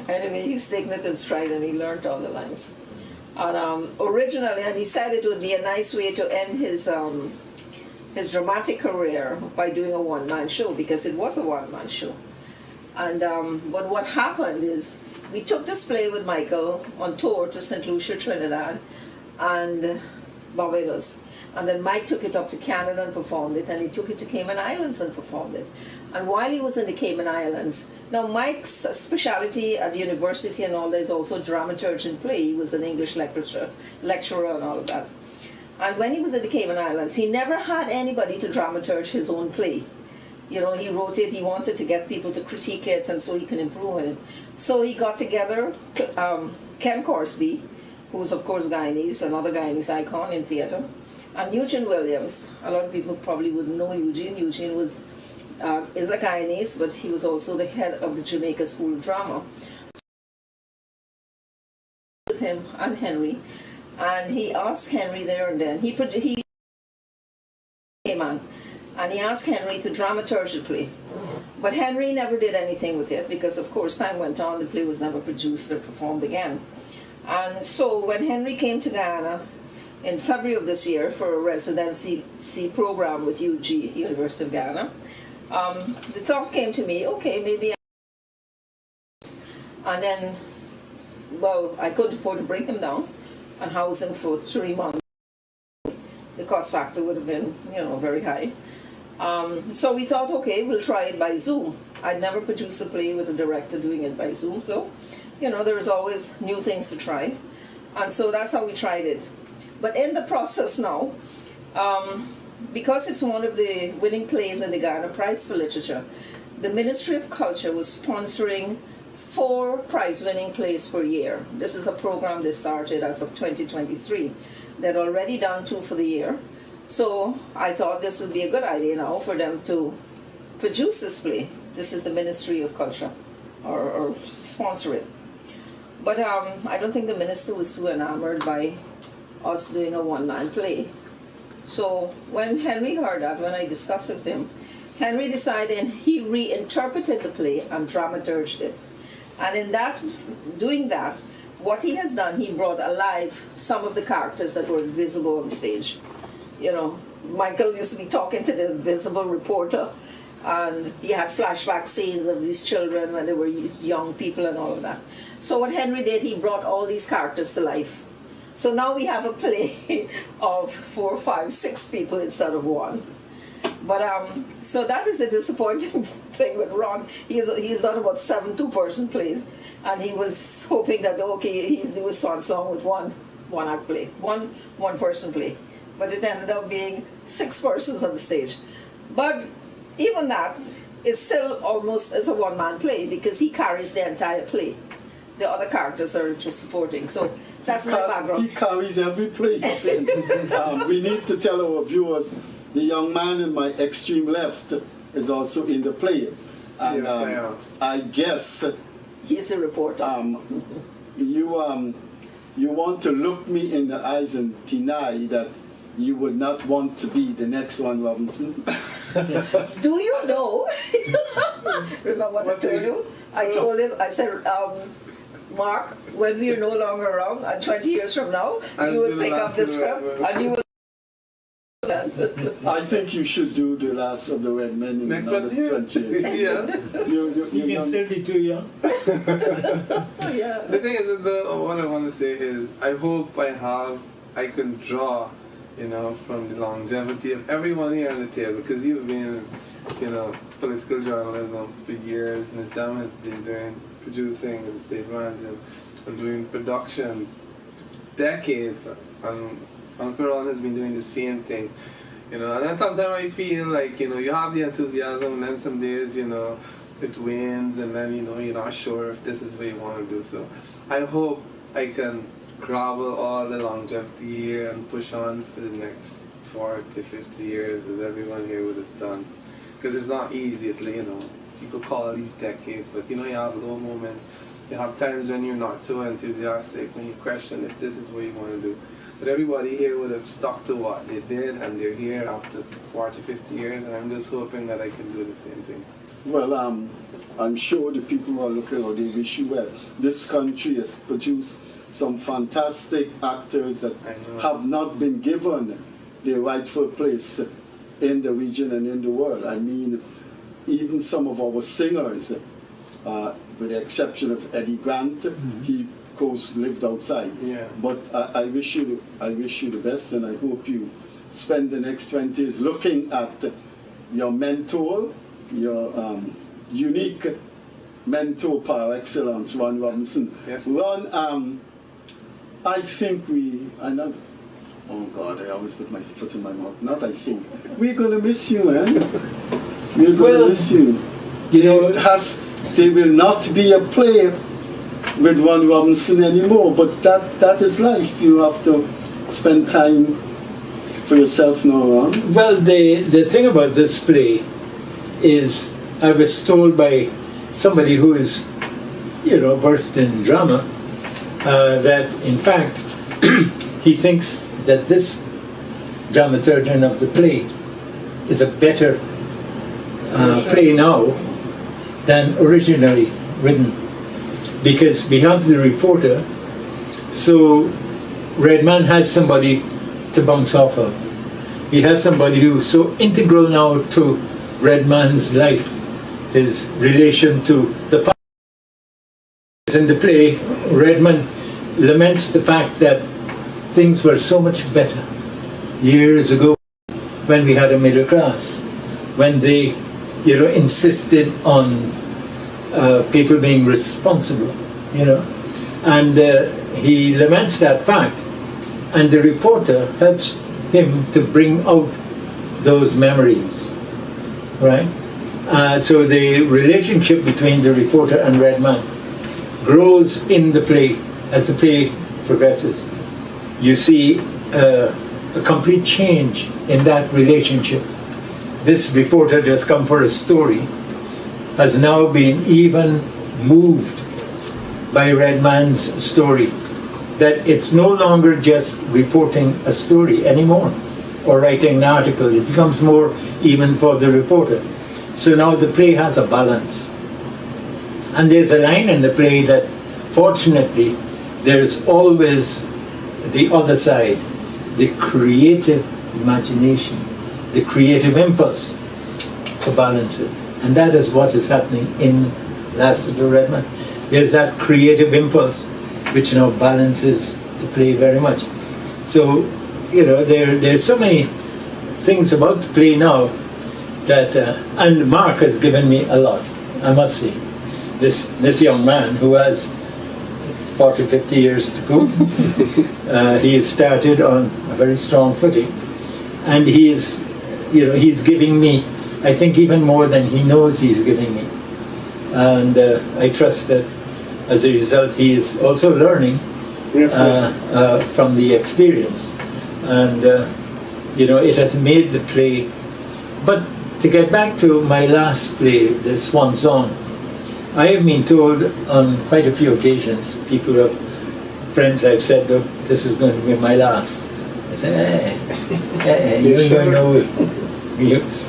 Speaker 7: Anyway, he's taken it in stride and he learned all the lines. And originally, and he said it would be a nice way to end his dramatic career by doing a one-man show, because it was a one-man show. And but what happened is we took this play with Michael on tour to St. Lucia, Trinidad, and Barbados. And then Mike took it up to Canada and performed it, and he took it to Cayman Islands and performed it. And while he was in the Cayman Islands, now Mike's specialty at the university and all that is also dramaturgy and play. He was an English lecturer and all of that. And when he was in the Cayman Islands, he never had anybody to dramaturge his own play. You know, he wrote it, he wanted to get people to critique it, and so he can improve it. So he got together Ken Corsby, who's of course Guyanese, another Guyanese icon in theatre, and Eugene Williams. A lot of people probably wouldn't know Eugene. Eugene is a Guyanese, but he was also the head of the Jamaica School of Drama. With him and Henry, and he asked Henry there and then, he came on, and he asked Henry to dramaturge the play. But Henry never did anything with it because, of course, time went on, the play was never produced or performed again. And so when Henry came to Guyana in February of this year for a residency program with UG, University of Guyana, the thought came to me, okay, maybe and then, well, I couldn't afford to bring him down and house him for 3 months. The cost factor would have been, very high. So we thought, okay, we'll try it by Zoom. I'd never produced a play with a director doing it by Zoom, so, there's always new things to try. And so that's how we tried it. But in the process now, because it's one of the winning plays in the Ghana Prize for Literature, the Ministry of Culture was sponsoring 4 prize-winning plays per year. This is a program they started as of 2023. They'd already done 2 for the year. So I thought this would be a good idea now for them to produce this play. This is the Ministry of Culture, or sponsor it. But I don't think the minister was too enamored by us doing a one-man play. So when Henry heard that, when I discussed it with him, Henry decided, and he reinterpreted the play and dramaturged it. And in that, doing that, what he has done, he brought alive some of the characters that were invisible on stage. You know, Michael used to be talking to the invisible reporter, and he had flashback scenes of these children when they were young people and all of that. So what Henry did, he brought all these characters to life. So now we have a play of 4, 5, 6 people instead of 1. But so that is the disappointing thing with Ron. He's done about 7 2-person plays, and he was hoping that he'd do a song with one act play, one person play. But it ended up being 6 persons on the stage. But even that is still almost as a one-man play because he carries the entire play. The other characters are just supporting. So that's my background.
Speaker 1: He carries every place. We need to tell our viewers, the young man in my extreme left is also in the play. And
Speaker 8: Yes, I am.
Speaker 1: I guess
Speaker 7: He's a reporter.
Speaker 1: you want to look me in the eyes and deny that you would not want to be the next one, Robinson.
Speaker 7: Do you know? Remember what I told you? I told him, I said, Mark, when we are no longer around, and 20 years from now, you will pick up this script and you will.
Speaker 1: I think you should do The Last of the Red Men in
Speaker 8: Next
Speaker 1: another 20 years.
Speaker 8: Yes.
Speaker 3: You can still be too young.
Speaker 7: Yeah.
Speaker 8: The thing is, what I want to say is, I hope I can draw, from the longevity of everyone here on the table, because you've been, political journalism for years, Ms. Jam has been doing producing and stage managing and doing productions for decades, and Uncle Ron has been doing the same thing, and then sometimes I feel like, you have the enthusiasm, and then some days, it wanes, and then, you're not sure if this is what you want to do. So I hope I can gravel all the longevity here and push on for the next 40, 50 years, as everyone here would have done. Because it's not easy, people call these decades, but you have low moments. You have times when you're not so enthusiastic, when you question if this is what you want to do. But everybody here would have stuck to what they did, and they're here after 40, 50 years, and I'm just hoping that I can do the same thing.
Speaker 1: Well, I'm sure the people who are looking out, they wish you well. This country has produced some fantastic actors that have not been given their rightful place in the region and in the world. I mean, even some of our singers, with the exception of Eddie Grant, he of course lived outside.
Speaker 8: Yeah.
Speaker 1: But I wish you the best, and I hope you spend the next 20 years looking at your mentor, your unique mentor par excellence, Ron Robinson.
Speaker 8: Yes.
Speaker 1: Ron, I think oh God, I always put my foot in my mouth. Not I think. We're going to miss you, man. We're going to miss you. There will not be a play with Ron Robinson anymore, but that is life. You have to spend time for yourself now, Ron.
Speaker 3: Well, the thing about this play is I was told by somebody who is, versed in drama, that in fact he thinks that this dramaturgian of the play is a better play now than originally written, because we have the reporter, so Redman has somebody to bounce off of. He has somebody who's so integral now to Redman's life, his relation to the past. In the play, Redman laments the fact that things were so much better years ago when we had a middle class, when they, insisted on people being responsible, and he laments that fact, and the reporter helps him to bring out those memories, right? So the relationship between the reporter and Redman grows in the play as the play progresses. You see a complete change in that relationship. This reporter just come for a story has now been even moved by Redman's story, that it's no longer just reporting a story anymore or writing an article. It becomes more even for the reporter. So now the play has a balance. And there's a line in the play that, fortunately, there's always the other side, the creative imagination, the creative impulse to balance it. And that is what is happening in Last of the Redman. There's that creative impulse which now balances the play very much. So, there's so many things about the play now that, and Mark has given me a lot, I must say. This young man who has 40, 50 years to go, he has started on a very strong footing, and he's giving me, I think, even more than he knows he's giving me. And I trust that as a result he is also learning from the experience. And it has made the play. But to get back to my last play, the Swan Song, I have been told on quite a few occasions, friends have said, look, this is going to be my last. I said, you don't know it.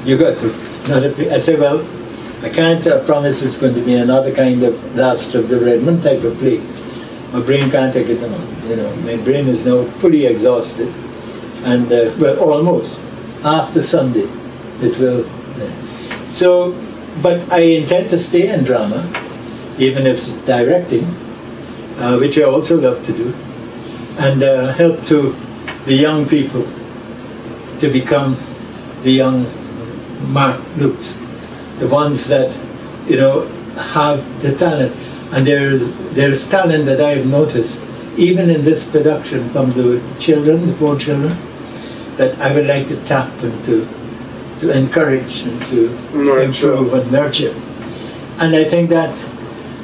Speaker 3: You got to not I said, well, I can't promise it's going to be another kind of Last of the Redman type of play. My brain can't take it on. My brain is now fully exhausted. And, almost. After Sunday, it will. So, but I intend to stay in drama, even if it's directing, which I also love to do, and help to the young people to become the young Mark Lukes, the ones that have the talent. And there's talent that I have noticed even in this production from the children, the 4 children, that I would like to tap and to encourage and to improve and nurture. And I think that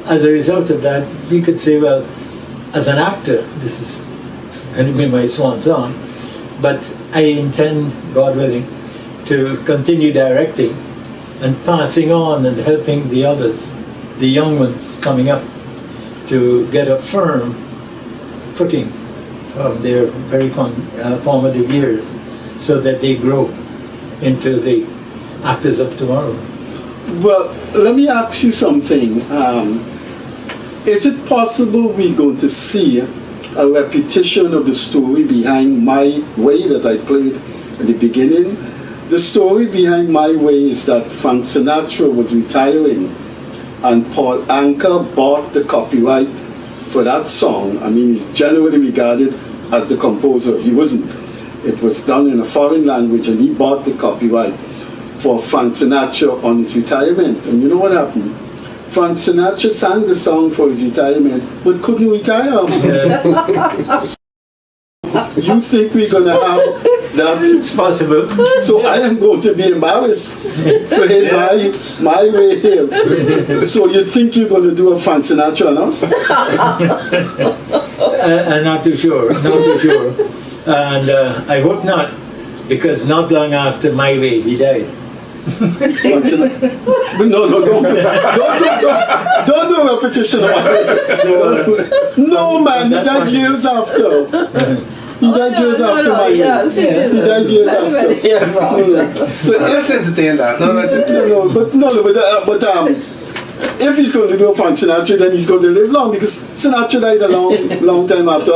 Speaker 3: as a result of that, we could say, well, as an actor, this is going to be my swan song, but I intend, God willing, to continue directing and passing on and helping the others, the young ones coming up, to get a firm footing from their very formative years, so that they grow into the actors of tomorrow.
Speaker 1: Well, let me ask you something. Is it possible we're going to see a repetition of the story behind My Way that I played at the beginning? The story behind My Way is that Frank Sinatra was retiring and Paul Anka bought the copyright for that song. I mean, he's generally regarded as the composer. He wasn't. It was done in a foreign language, and he bought the copyright for Frank Sinatra on his retirement. And you know what happened? Frank Sinatra sang the song for his retirement, but couldn't retire. You think we're going to have that?
Speaker 3: It's possible.
Speaker 1: So I am going to be embarrassed playing my way here. So you think you're going to do a Frank Sinatra on us?
Speaker 3: Not too sure. And I hope not, because not long after My Way, he died.
Speaker 1: No, don't do a repetition of My Way. No, man, he died years after. He died years after My Way.
Speaker 7: Yes,
Speaker 1: he died years after. So
Speaker 8: let's entertain that.
Speaker 1: But if he's going to do a Frank Sinatra, then he's going to live long, because Sinatra died a long time after.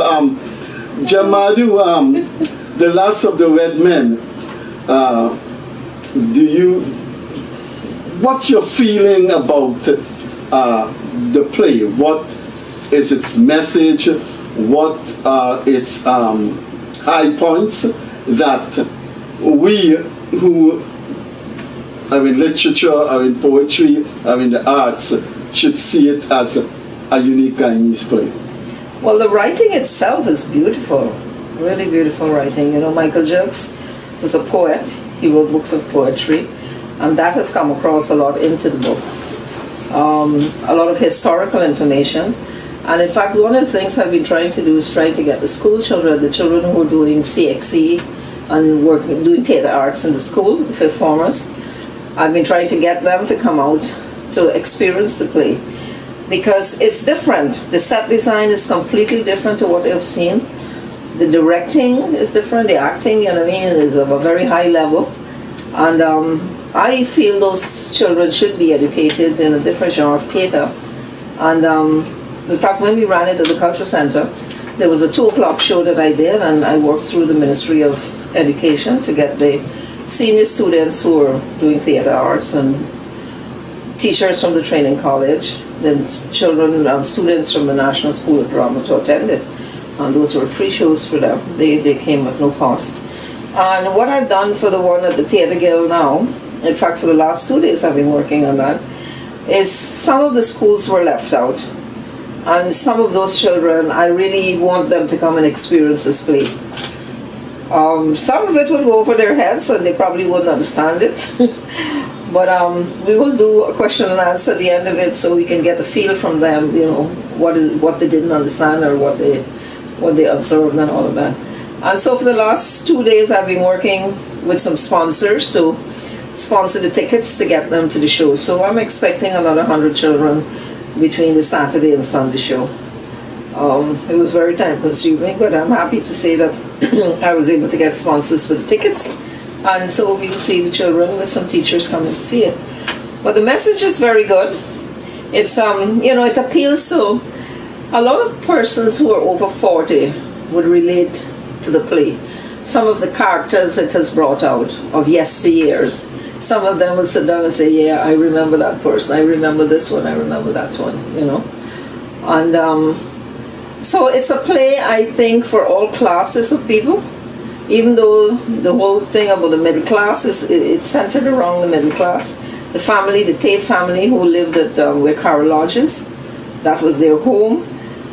Speaker 1: Jamadu, The Last of the Red Men. What's your feeling about the play? What is its message? What are its high points that we who are in literature, are in poetry, are in the arts should see it as a unique Guyanese play?
Speaker 7: Well, the writing itself is beautiful, really beautiful writing. Michael Jerks was a poet. He wrote books of poetry, and that has come across a lot into the book. A lot of historical information, And in fact, one of the things I've been trying to do is trying to get the school children, the children who are doing CXE and doing theatre arts in the school, the fifth formers, I've been trying to get them to come out to experience the play. Because it's different. The set design is completely different to what they've seen. The directing is different, the acting, you know what I mean, is of a very high level. And I feel those children should be educated in a different genre of theatre. And in fact, when we ran it at the Culture Center, there was a 2 o'clock show that I did, and I worked through the Ministry of Education to get the senior students who were doing theatre arts and teachers from the training college, then children, students from the National School of Drama to attend it. And those were free shows for them. They came at no cost. And what I've done for the one at the Theatre Guild now, in fact for the last 2 days I've been working on that, is some of the schools were left out. And some of those children, I really want them to come and experience this play. Some of it will go over their heads and they probably wouldn't understand it. But we will do a question and answer at the end of it so we can get a feel from them, you know, what they didn't understand or what they observed and all of that. And so for the last 2 days I've been working with some sponsors to sponsor the tickets to get them to the show. So I'm expecting another 100 children between the Saturday and Sunday show. It was very time consuming, but I'm happy to say that I was able to get sponsors for the tickets. And so we'll see the children with some teachers coming to see it. But the message is very good. It's, you know, it appeals to a lot of persons who are over 40 would relate to the play. Some of the characters it has brought out of yesteryears. Some of them will sit down and say, yeah, I remember that person, I remember this one, I remember that one, you know. And so it's a play, I think, for all classes of people. Even though the whole thing about the middle class it's centered around the middle class. The family, the Tate family who lived at where Carol lodges, that was their home.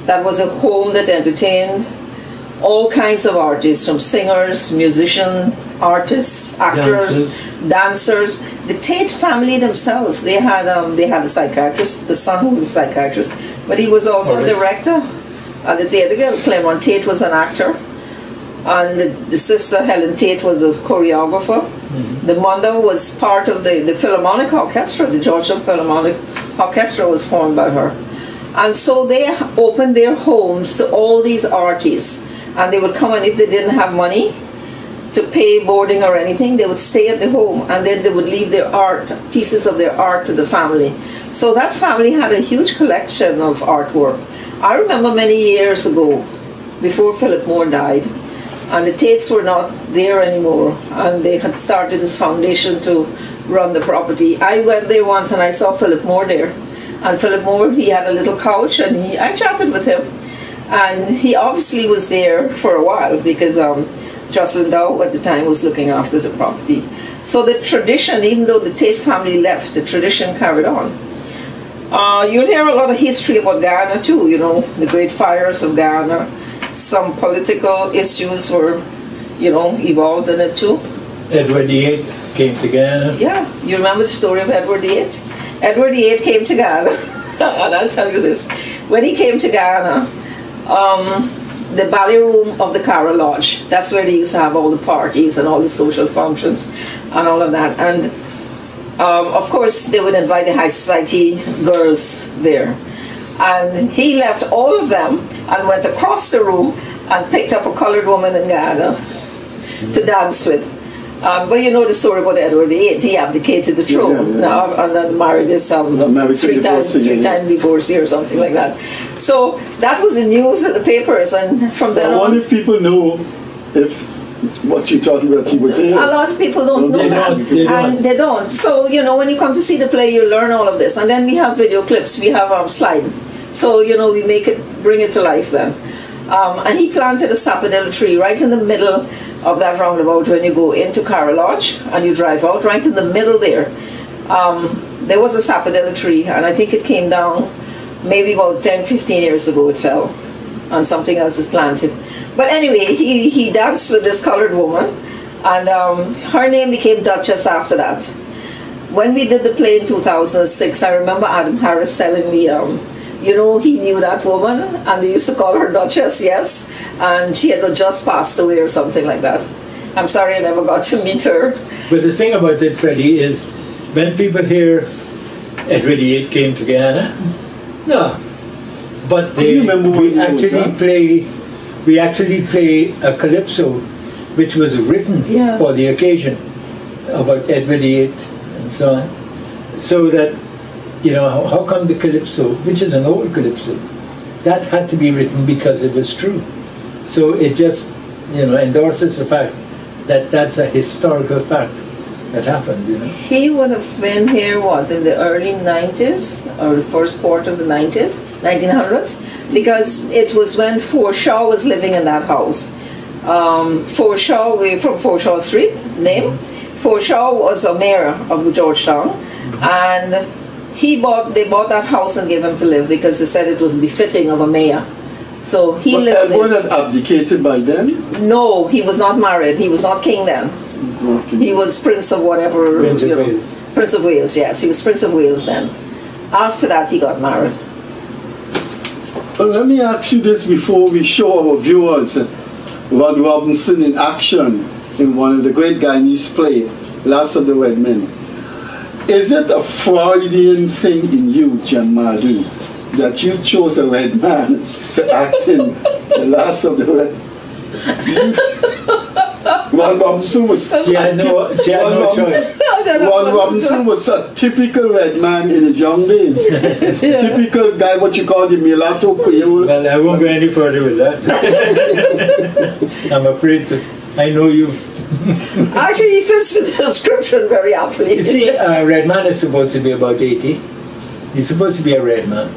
Speaker 7: That was a home that entertained all kinds of artists, from singers, musicians, artists, actors, dancers. The Tate family themselves, they had a psychiatrist, the son who was a psychiatrist, but he was also a director at the Theatre Guild. Claremont Tate was an actor, and the sister Helen Tate was a choreographer. Mm-hmm. The mother was part of the Philharmonic Orchestra. The Georgetown Philharmonic Orchestra was formed by her. And so they opened their homes to all these artists. And they would come, and if they didn't have money to pay boarding or anything, they would stay at the home, and then they would leave their art, pieces of their art, to the family. So that family had a huge collection of artwork. I remember many years ago, before Philip Moore died, and the Tates were not there anymore, and they had started this foundation to run the property. I went there once and I saw Philip Moore there. And Philip Moore, he had a little couch, and I chatted with him. And he obviously was there for a while because Jocelyn Dow at the time was looking after the property. So the tradition, even though the Tate family left, the tradition carried on. You'll hear a lot of history about Ghana too, you know, the great fires of Ghana. Some political issues were, you know, involved in it too.
Speaker 3: Edward VIII came to Ghana.
Speaker 7: Yeah, you remember the story of Edward VIII? Edward VIII came to Ghana, and I'll tell you this. When he came to Ghana, the ballet room of the Cara Lodge, that's where they used to have all the parties and all the social functions and all of that. And of course, they would invite the high society girls there. And he left all of them and went across the room and picked up a colored woman in Ghana to dance with. But you know the story about Edward VIII. He abdicated the throne now, and then married this three time divorcee or something like that. So that was the news in the papers, and from then on.
Speaker 1: I wonder if people know if what you're talking about, he was here.
Speaker 7: A lot of people don't know that. They don't. So, you know, when you come to see the play, you learn all of this. And then we have video clips, we have sliding. So, you know, we bring it to life then. And he planted a sapodilla tree right in the middle of that roundabout when you go into Cara Lodge and you drive out, right in the middle there. There was a sapodilla tree, and I think it came down maybe about 10, 15 years ago it fell, and something else is planted. But anyway, he danced with this colored woman, and her name became Duchess after that. When we did the play in 2006, I remember Adam Harris telling me You know, he knew that woman, and they used to call her Duchess, yes, and she had just passed away or something like that. I'm sorry I never got to meet her.
Speaker 3: But the thing about it, Freddie, is when people hear Edward VIII came to Guyana, no. But
Speaker 1: you remember when
Speaker 3: we
Speaker 1: he was
Speaker 3: actually play a calypso, which was written
Speaker 7: Yeah.
Speaker 3: for the occasion about Edward VIII and so on. So that, you know, how come the calypso, which is an old calypso, that had to be written because it was true. So it just, you know, endorses the fact that that's a historical fact that happened, you know.
Speaker 7: He would have been here, what, in the early 90s, or the first quarter of the 1900s, because it was when Forshaw was living in that house. Forshaw, we're from Forshaw Street, name. Forshaw was a mayor of Georgetown, and they bought that house and gave him to live because they said it was befitting of a mayor. So he
Speaker 1: But
Speaker 7: lived
Speaker 1: Edward
Speaker 7: there.
Speaker 1: had abdicated by then?
Speaker 7: No, he was not married. He was not king then.
Speaker 1: Okay.
Speaker 7: He was Prince of whatever.
Speaker 3: Prince of
Speaker 7: you know.
Speaker 3: Wales.
Speaker 7: Prince of Wales, yes. He was Prince of Wales then. After that, he got married.
Speaker 1: Well, let me ask you this before we show our viewers Ron Robinson in action in one of the great Guyanese play, Last of the Red Men. Is it a Freudian thing in you, John Madu, that you chose a red man to act in The Last of the Red Men? Ron Robinson was
Speaker 3: She had no choice.
Speaker 1: Ron Robinson was a typical red man in his young days. Typical guy, what you call the mulatto Creole.
Speaker 3: Well, I won't go any further with that. I'm afraid to. I know you.
Speaker 7: Actually, he fits the description very aptly.
Speaker 3: You see, a red man is supposed to be about 80. He's supposed to be a red man.